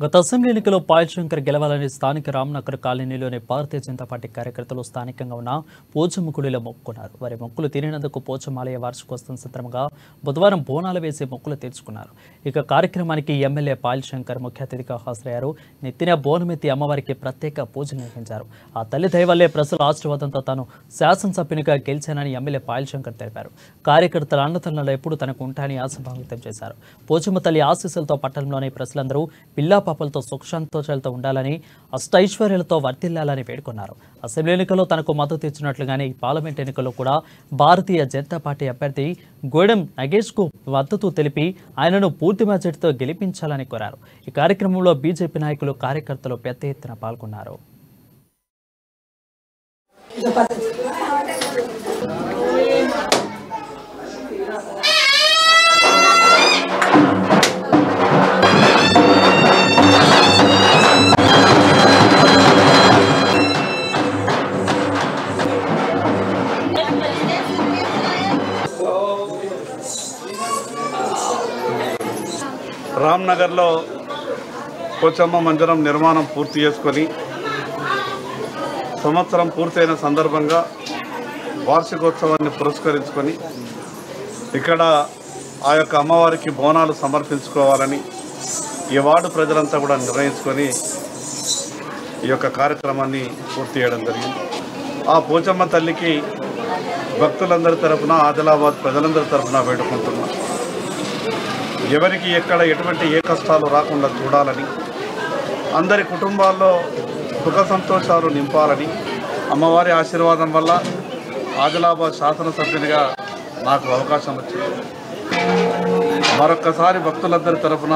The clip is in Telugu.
గత అసెంబ్లీ ఎన్నికల్లో పాయల్ గెలవాలని స్థానిక రామ్నగర్ కాలనీలోని భారతీయ జనతా పార్టీ కార్యకర్తలు స్థానికంగా ఉన్న పోచమ్మ గుడిలో మొక్కుకున్నారు. వారి మొక్కులు తీరినందుకు పోచమ్మ ఆలయ వార్షికోత్సవం సందర్భంగా బుధవారం బోనాలు వేసి మొక్కులు తీర్చుకున్నారు. ఇక కార్యక్రమానికి ఎమ్మెల్యే పాయల్ ముఖ్య అతిథిగా హాజరయ్యారు. నెత్తిన బోనమెత్తి అమ్మవారికి ప్రత్యేక పూజలు నిర్వహించారు. ఆ తల్లి దయ వల్లే ప్రజల ఆశీర్వాదంతో తాను శాసనసభ్యునిగా గెలిచానని ఎమ్మెల్యే పాయల్ తెలిపారు. కార్యకర్తల అన్నతల్లో ఎప్పుడు తనకు ఉంటాయని ఆశాభావం వ్యక్తం చేశారు. పోచమ్మ తల్లి ఆశీస్సులతో పట్టణంలోని ప్రజలందరూ పిల్లా పాపలతో సుఖశాంతోషాలతో ఉండాలని, అష్టైశ్వర్యాలతో వర్ధిల్లాలని వేడుకున్నారు. అసెంబ్లీ ఎన్నికల్లో తనకు మద్దతు ఇచ్చినట్లుగానే పార్లమెంట్ ఎన్నికల్లో కూడా భారతీయ జనతా పార్టీ అభ్యర్థి గోడెం నగేష్కు మద్దతు తెలిపి ఆయనను పూర్తి మెజారిటీతో గెలిపించాలని కోరారు. ఈ కార్యక్రమంలో బీజేపీ నాయకులు, కార్యకర్తలు పెద్ద ఎత్తున పాల్గొన్నారు. రామ్నగర్లో పోచమ్మ మందిరం నిర్మాణం పూర్తి చేసుకొని సంవత్సరం పూర్తయిన సందర్భంగా వార్షికోత్సవాన్ని పురస్కరించుకొని ఇక్కడ ఆ యొక్క అమ్మవారికి బోనాలు సమర్పించుకోవాలని ఈ వార్డు ప్రజలంతా కూడా నిర్ణయించుకొని ఈ యొక్క కార్యక్రమాన్ని పూర్తి చేయడం జరిగింది. ఆ పోచమ్మ తల్లికి భక్తులందరి తరఫున, ఆదిలాబాద్ ప్రజలందరి తరఫున వేడుకుంటున్నాం. ఎవరికి ఎక్కడ ఎటువంటి ఏ కష్టాలు రాకుండా చూడాలని, అందరి కుటుంబాల్లో సుఖ సంతోషాలు నింపాలని, అమ్మవారి ఆశీర్వాదం వల్ల ఆదిలాబాద్ శాసనసభ్యునిగా నాకు అవకాశం వచ్చింది. మరొక్కసారి భక్తులందరి తరఫున